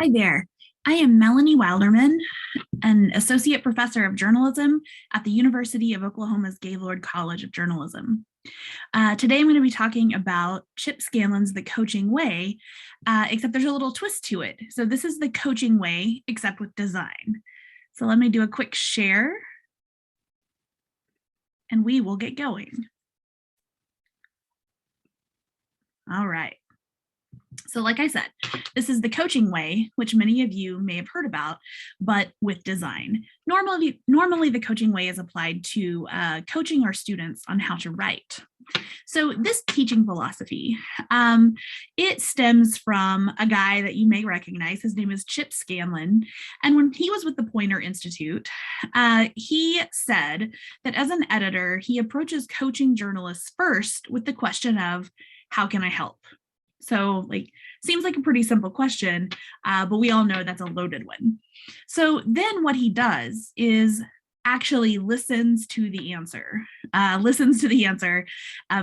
Hi there. I am Melanie Wilderman, an associate professor of journalism at the University of Oklahoma's Gaylord College of Journalism. Today I'm going to be talking about Chip Scanlon's The Coaching Way, except there's a little twist to it. So this is the coaching way, except with design. So let me do a quick share and we will get going. All right. So like I said, this is the coaching way, which many of you may have heard about, but with design. Normally the coaching way is applied to coaching our students on how to write. So this teaching philosophy, it stems from a guy that you may recognize. His name is Chip Scanlon. And when he was with the Poynter Institute, he said that as an editor, he approaches coaching journalists first with the question of, how can I help? So seems like a pretty simple question, but we all know that's a loaded one. So then what he does is actually listens to the answer,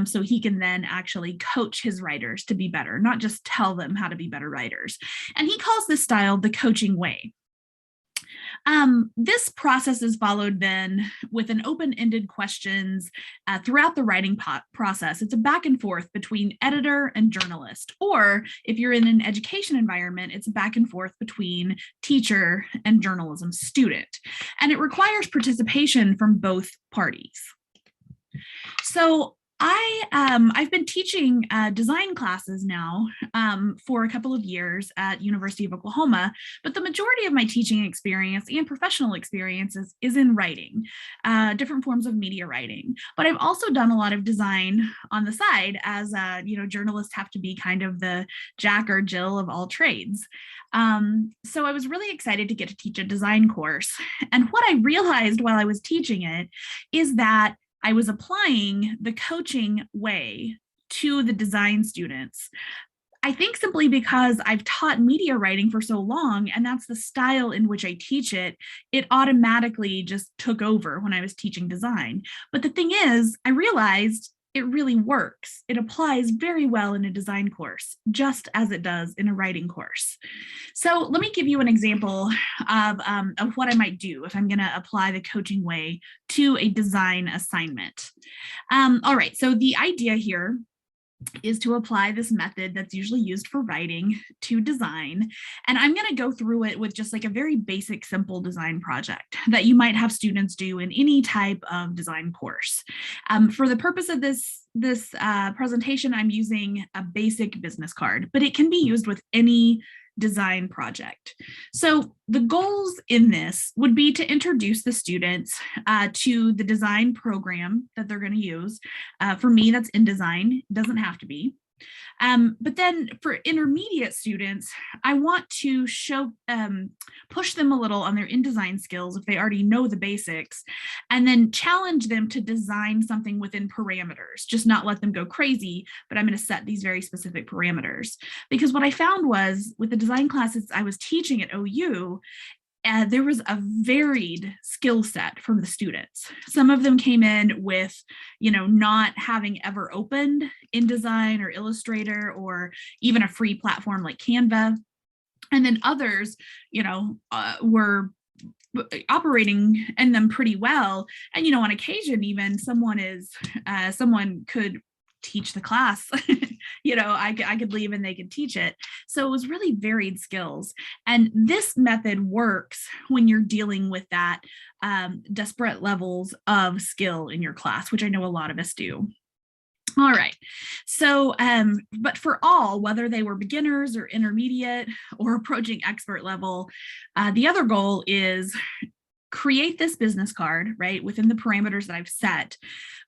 so he can then actually coach his writers to be better, not just tell them how to be better writers. And he calls this style the coaching way. This process is followed then with an open-ended questions throughout the writing process. It's a back and forth between editor and journalist, or if you're in an education environment, it's a back and forth between teacher and journalism student. And it requires participation from both parties. So I've been teaching design classes now for a couple of years at University of Oklahoma, but the majority of my teaching experience and professional experiences is in writing, different forms of media writing. But I've also done a lot of design on the side, as journalists have to be kind of the Jack or Jill of all trades. So I was really excited to get to teach a design course. And what I realized while I was teaching it is that I was applying the coaching way to the design students. I think simply because I've taught media writing for so long, and that's the style in which I teach it, it automatically just took over when I was teaching design. But the thing is, I realized it really works. It applies very well in a design course, just as it does in a writing course. So let me give you an example of what I might do if I'm going to apply the coaching way to a design assignment. All right, so the idea here is to apply this method that's usually used for writing to design. And I'm going to go through it with just like a very basic, simple design project that you might have students do in any type of design course. For the purpose of this presentation, I'm using a basic business card, but it can be used with any design project. So the goals in this would be to introduce the students to the design program that they're going to use. For me, that's InDesign. It doesn't have to be. But then for intermediate students, I want to push them a little on their InDesign skills if they already know the basics, and then challenge them to design something within parameters, just not let them go crazy, but I'm going to set these very specific parameters. Because what I found was with the design classes I was teaching at OU, there was a varied skill set from the students. Some of them came in with, not having ever opened InDesign or Illustrator or even a free platform like Canva. And then others, were operating in them pretty well. And, on occasion, even someone could teach the class. I could leave and they could teach it. So it was really varied skills. And this method works when you're dealing with that disparate levels of skill in your class, which I know a lot of us do. All right, so, but for all, whether they were beginners or intermediate or approaching expert level, the other goal is create this business card, right, within the parameters that I've set,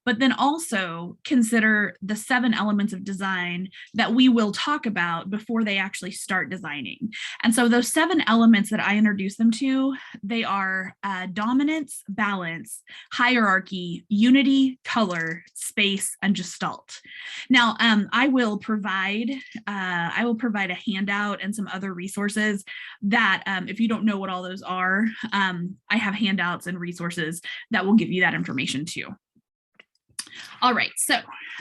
but then also consider the 7 elements of design that we will talk about before they actually start designing. And so those 7 elements that I introduce them to, they are dominance, balance, hierarchy, unity, color, space, and gestalt. Now, I will provide a handout and some other resources that if you don't know what all those are, I have handouts and resources that will give you that information too. All right, so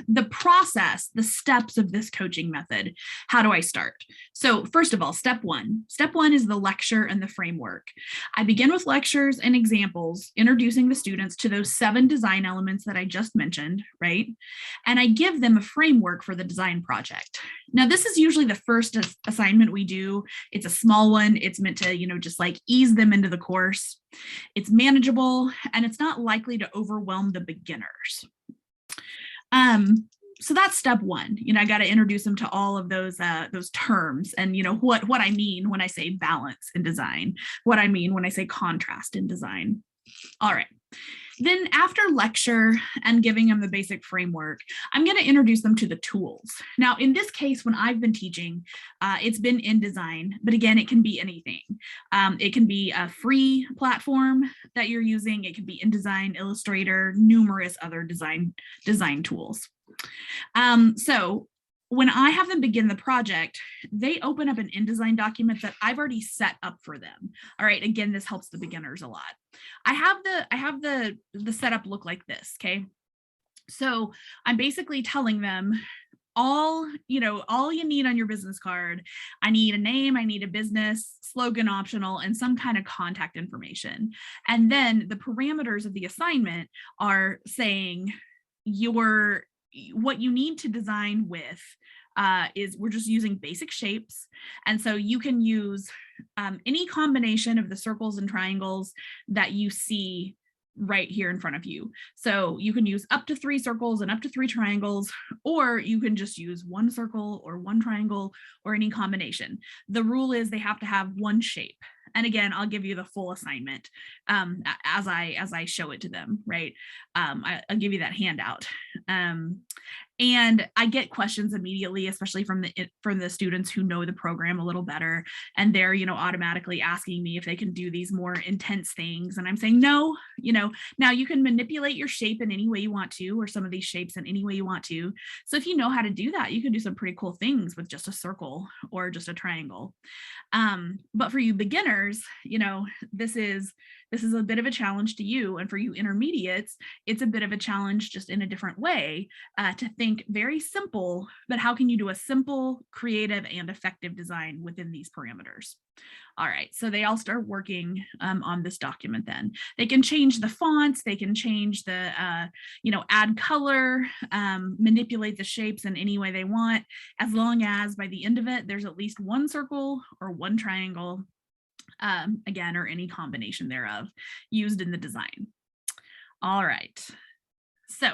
the process, the steps of this coaching method, how do I start? So first of all, step one is the lecture and the framework. I begin with lectures and examples, introducing the students to those 7 design elements that I just mentioned, right? And I give them a framework for the design project. Now, this is usually the first assignment we do. It's a small one. It's meant to, just like ease them into the course. It's manageable, and it's not likely to overwhelm the beginners. So that's step one. I got to introduce them to all of those terms and what I mean when I say balance in design, what I mean when I say contrast in design. All right. Then after lecture and giving them the basic framework, I'm going to introduce them to the tools. Now, in this case, when I've been teaching, it's been InDesign, but again, it can be anything. It can be a free platform that you're using. It can be InDesign, Illustrator, numerous other design tools. So when I have them begin the project, they open up an InDesign document that I've already set up for them. All right, again, this helps the beginners a lot. I have the setup look like this, okay? So I'm basically telling them all you need on your business card. I need a name, I need a business, slogan optional, and some kind of contact information. And then the parameters of the assignment are saying what you need to design with is we're just using basic shapes. And so you can use any combination of the circles and triangles that you see right here in front of you. So you can use up to 3 circles and up to 3 triangles, or you can just use 1 circle or 1 triangle or any combination. The rule is they have to have 1 shape. And again, I'll give you the full assignment as I show it to them, right? I'll give you that handout. And I get questions immediately, especially from the students who know the program a little better, and they're automatically asking me if they can do these more intense things, and I'm saying no. Now you can manipulate your shape in any way you want to, or some of these shapes in any way you want to. So if you know how to do that, you can do some pretty cool things with just a circle or just a triangle. But for you beginners, this is a bit of a challenge to you, and for you intermediates, it's a bit of a challenge just in a different way to think very simple, but how can you do a simple, creative, and effective design within these parameters? All right, so they all start working on this document then. They can change the fonts, they can change the, add color, manipulate the shapes in any way they want, as long as by the end of it, there's at least 1 circle or 1 triangle, again, or any combination thereof used in the design. All right, so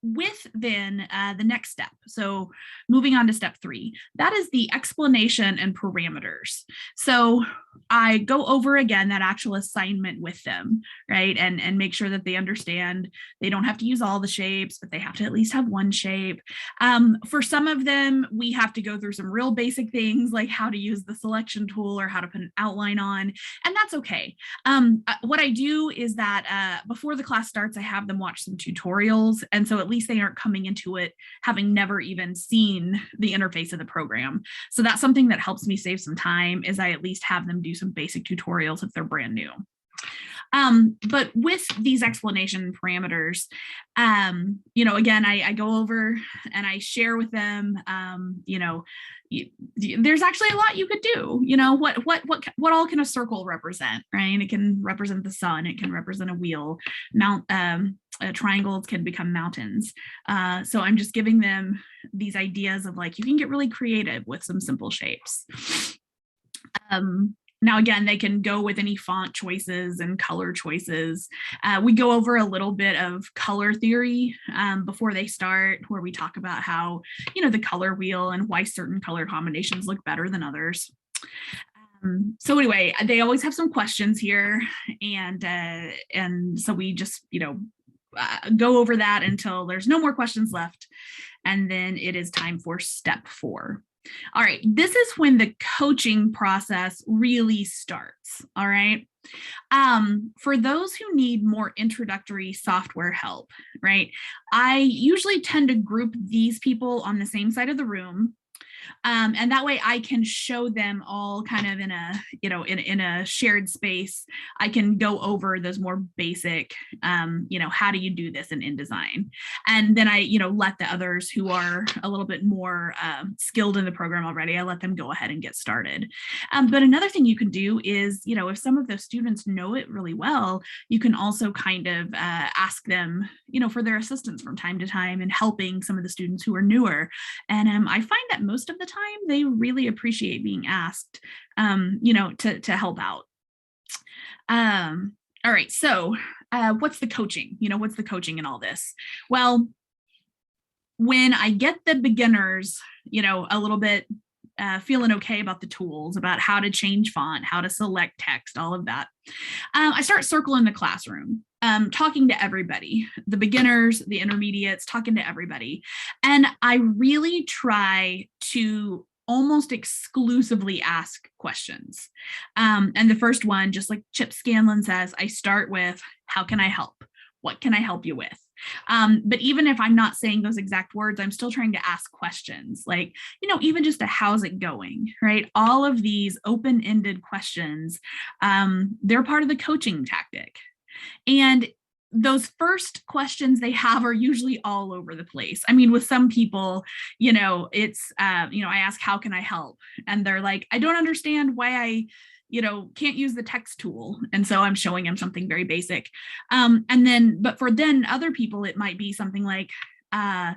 with then the next step, so moving on to step 3, that is the explanation and parameters. So I go over again that actual assignment with them, right? And make sure that they understand they don't have to use all the shapes, but they have to at least have 1 shape. For some of them, we have to go through some real basic things like how to use the selection tool or how to put an outline on, and that's okay. What I do is that before the class starts, I have them watch some tutorials, and so at least they aren't coming into it having never even seen the interface of the program. So that's something that helps me save some time, is I at least have them do some basic tutorials if they're brand new. But with these explanation parameters, again, I go over and I share with them, there's actually a lot you could do. What all can a circle represent, right? It can represent the sun, it can represent a wheel, triangles can become mountains. So I'm just giving them these ideas of like, you can get really creative with some simple shapes. Now, again, they can go with any font choices and color choices. We go over a little bit of color theory before they start, where we talk about how, the color wheel and why certain color combinations look better than others. So anyway, they always have some questions here. And so we just, go over that until there's no more questions left. And then it is time for step 4. All right, this is when the coaching process really starts. All right. For those who need more introductory software help, right, I usually tend to group these people on the same side of the room. And that way I can show them all kind of in a, in a shared space. I can go over those more basic, how do you do this in InDesign? And then I, let the others who are a little bit more skilled in the program already, I let them go ahead and get started. But another thing you can do is, if some of those students know it really well, you can also kind of ask them, for their assistance from time to time and helping some of the students who are newer. And I find that most of the time they really appreciate being asked, to help out. All right, so what's the coaching? What's the coaching in all this? Well, when I get the beginners, a little bit feeling okay about the tools, about how to change font, how to select text, all of that, I start circling the classroom, talking to everybody, the beginners, the intermediates, talking to everybody. And I really try to almost exclusively ask questions. And the first one, just like Chip Scanlon says, I start with, how can I help? What can I help you with? But even if I'm not saying those exact words, I'm still trying to ask questions like, even just a how's it going, right? All of these open-ended questions, they're part of the coaching tactic. And those first questions they have are usually all over the place. I mean, with some people, it's, I ask, how can I help? And they're like, I don't understand why I can't use the text tool. And so I'm showing them something very basic. But for then other people, it might be something like, I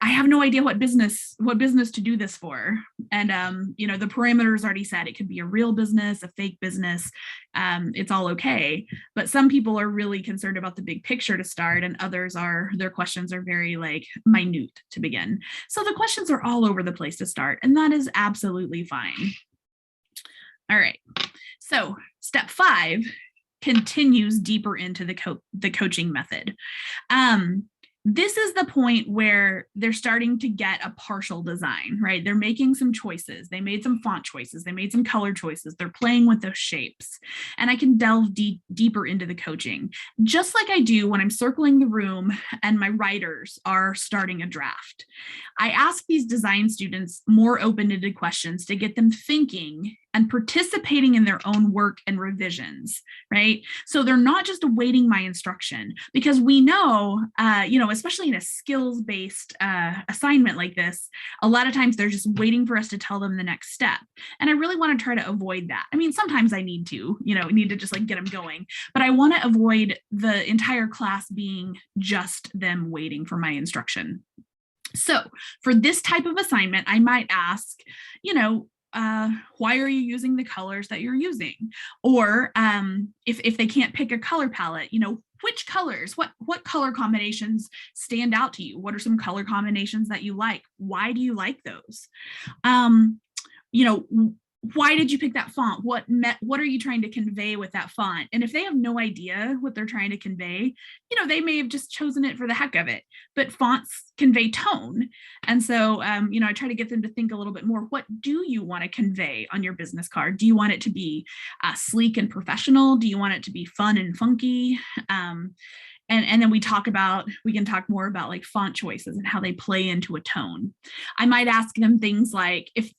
have no idea what business to do this for. And, the parameters already said it could be a real business, a fake business. It's all okay. But some people are really concerned about the big picture to start, and others their questions are very minute to begin. So the questions are all over the place to start, and that is absolutely fine. All right. So step 5 continues deeper into the coaching method. This is the point where they're starting to get a partial design, right? They're making some choices. They made some font choices. They made some color choices. They're playing with those shapes. And I can delve deeper into the coaching, just like I do when I'm circling the room and my writers are starting a draft. I ask these design students more open-ended questions to get them thinking and participating in their own work and revisions, right? So they're not just awaiting my instruction, because we know, especially in a skills-based assignment like this, a lot of times they're just waiting for us to tell them the next step. And I really want to try to avoid that. I mean, sometimes I need to just get them going, but I want to avoid the entire class being just them waiting for my instruction. So for this type of assignment, I might ask, why are you using the colors that you're using? Or if they can't pick a color palette, which colors, what color combinations stand out to you? What are some color combinations that you like? Why do you like those? Why did you pick that font? What are you trying to convey with that font? And if they have no idea what they're trying to convey, they may have just chosen it for the heck of it. But fonts convey tone. And so, I try to get them to think a little bit more. What do you want to convey on your business card? Do you want it to be sleek and professional? Do you want it to be fun and funky? And then we can talk more about like font choices and how they play into a tone. I might ask them things like, if,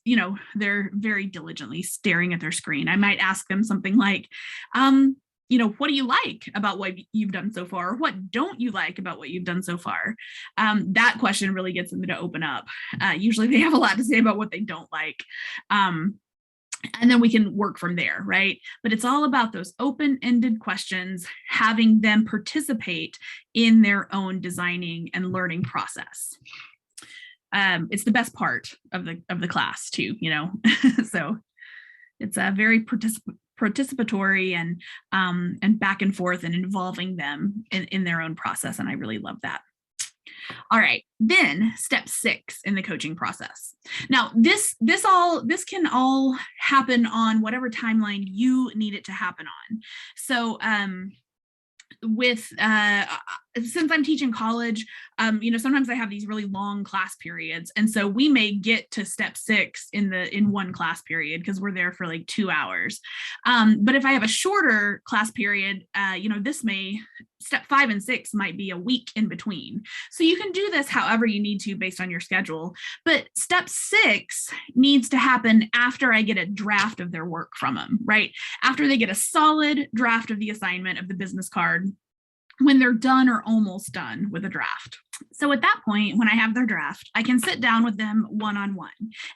they're very diligently staring at their screen, I might ask them something like, what do you like about what you've done so far? Or what don't you like about what you've done so far? That question really gets them to open up. Usually they have a lot to say about what they don't like. And then we can work from there, right? But it's all about those open-ended questions, having them participate in their own designing and learning process. It's the best part of the class too, So it's a very participatory and back and forth and involving them in their own process, and I really love that. All right, then step 6 in the coaching process. Now, this can all happen on whatever timeline you need it to happen on. So since I'm teaching college, sometimes I have these really long class periods. And so we may get to step 6 in one class period because we're there for like 2 hours. But if I have a shorter class period, this may step 5 and 6 might be a week in between. So you can do this however you need to based on your schedule. But step 6 needs to happen after I get a draft of their work from them, right? After they get a solid draft of the assignment of the business card, when they're done or almost done with a draft. So at that point, when I have their draft, I can sit down with them one-on-one.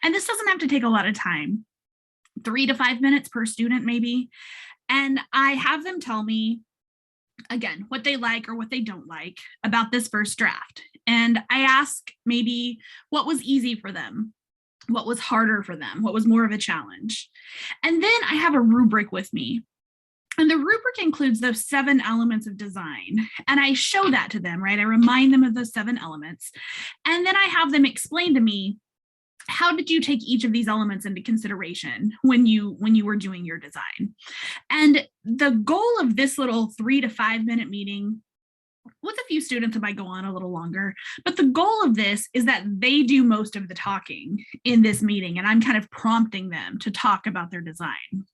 And this doesn't have to take a lot of time, 3 to 5 minutes per student maybe. And I have them tell me, again, what they like or what they don't like about this first draft. And I ask maybe what was easy for them, what was harder for them, what was more of a challenge. And then I have a rubric with me. And the rubric includes those 7 elements of design. And I show that to them, right? I remind them of those 7 elements. And then I have them explain to me, how did you take each of these elements into consideration when you were doing your design? And the goal of this little 3 to 5 minute meeting, with a few students, it might go on a little longer, but the goal of this is that they do most of the talking in this meeting, and I'm kind of prompting them to talk about their design.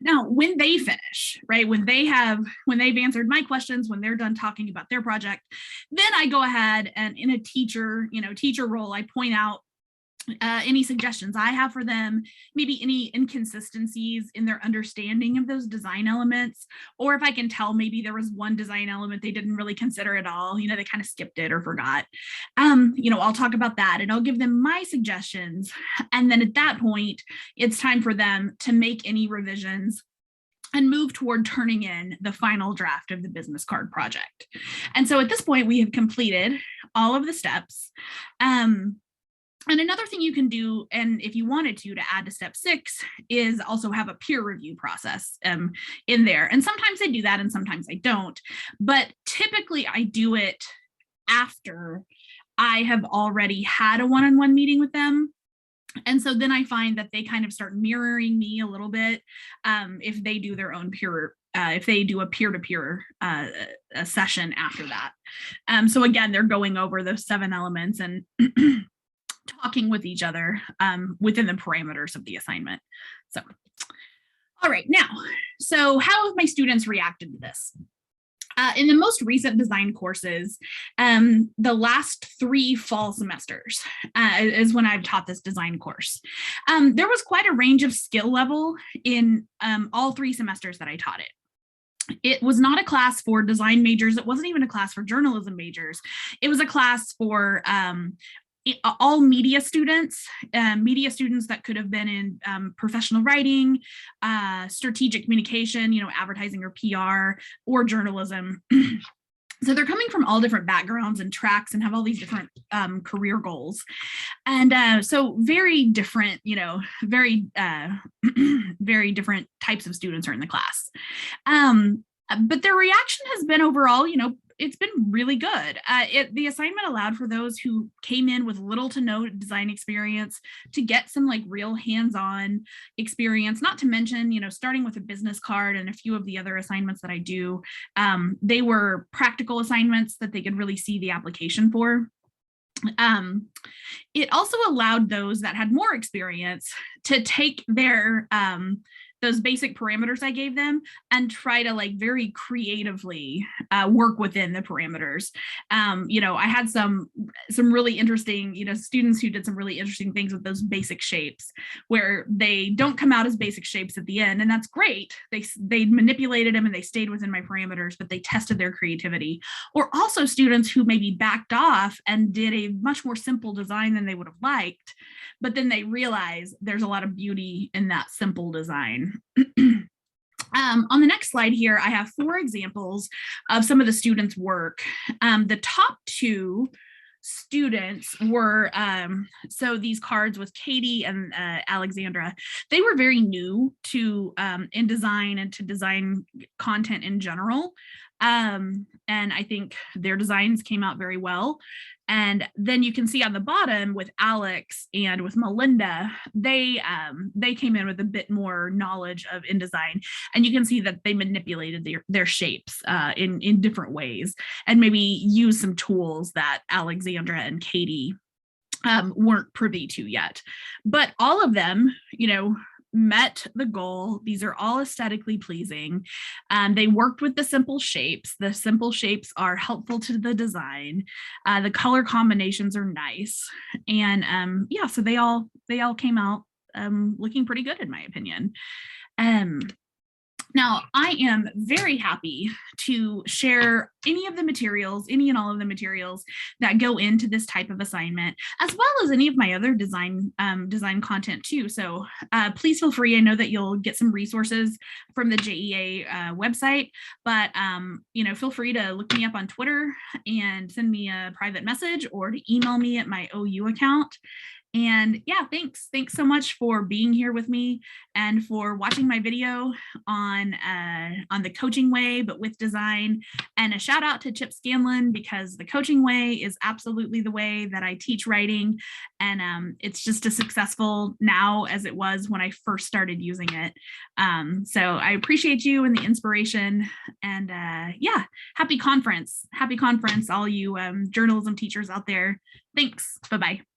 Now, when they finish, right, when they've answered my questions, when they're done talking about their project, then I go ahead and in a teacher role, I point out any suggestions I have for them, maybe any inconsistencies in their understanding of those design elements, or if I can tell maybe there was one design element they didn't really consider at all, they kind of skipped it or forgot. I'll talk about that and I'll give them my suggestions. And then at that point, it's time for them to make any revisions and move toward turning in the final draft of the business card project. And so at this point, we have completed all of the steps. And another thing you can do, and if you wanted to add to step 6, is also have a peer review process in there. And sometimes I do that and sometimes I don't. But typically I do it after I have already had a one-on-one meeting with them. And so then I find that they kind of start mirroring me a little bit if they do their own if they do a peer-to-peer a session after that. So again, they're going over those 7 elements and talking with each other within the parameters of the assignment. So, all right, now, so how have my students reacted to this? In the most recent design courses, the last 3 fall semesters is when I've taught this design course. There was quite a range of skill level in all 3 semesters that I taught it. It was not a class for design majors. It wasn't even a class for journalism majors. It was a class for all media students that could have been in professional writing, strategic communication, advertising or PR, or journalism. So they're coming from all different backgrounds and tracks and have all these different career goals. And so very different, very, very different types of students are in the class. But their reaction has been overall, it's been really good. The assignment allowed for those who came in with little to no design experience to get some real hands-on experience, not to mention, starting with a business card and a few of the other assignments that I do, they were practical assignments that they could really see the application for. It also allowed those that had more experience to take their those basic parameters I gave them and try to very creatively work within the parameters. I had some really interesting, students who did some really interesting things with those basic shapes where they don't come out as basic shapes at the end, and that's great. They manipulated them and they stayed within my parameters, but they tested their creativity. Or also students who maybe backed off and did a much more simple design than they would have liked, but then they realize there's a lot of beauty in that simple design. On the next slide here, I have 4 examples of some of the students' work. The top 2 students were, so these cards with Katie and Alexandra, they were very new to in design and to design content in general. And I think their designs came out very well. And then you can see on the bottom with Alex and with Melinda, they came in with a bit more knowledge of InDesign, and you can see that they manipulated their shapes in different ways and maybe used some tools that Alexandra and Katie weren't privy to yet. But all of them, met the goal. These are all aesthetically pleasing. They worked with the simple shapes. The simple shapes are helpful to the design. The color combinations are nice. And yeah, so they all came out looking pretty good in my opinion. Now, I am very happy to share any of the materials, any and all of the materials that go into this type of assignment, as well as any of my other design content too. So please feel free. I know that you'll get some resources from the JEA website, but feel free to look me up on Twitter and send me a private message or to email me at my OU account. And yeah, thanks so much for being here with me and for watching my video on the coaching way, but with design. And a shout out to Chip Scanlon, because the coaching way is absolutely the way that I teach writing. And it's just as successful now as it was when I first started using it. So I appreciate you and the inspiration. And yeah, happy conference, all you journalism teachers out there. Thanks. Bye-bye.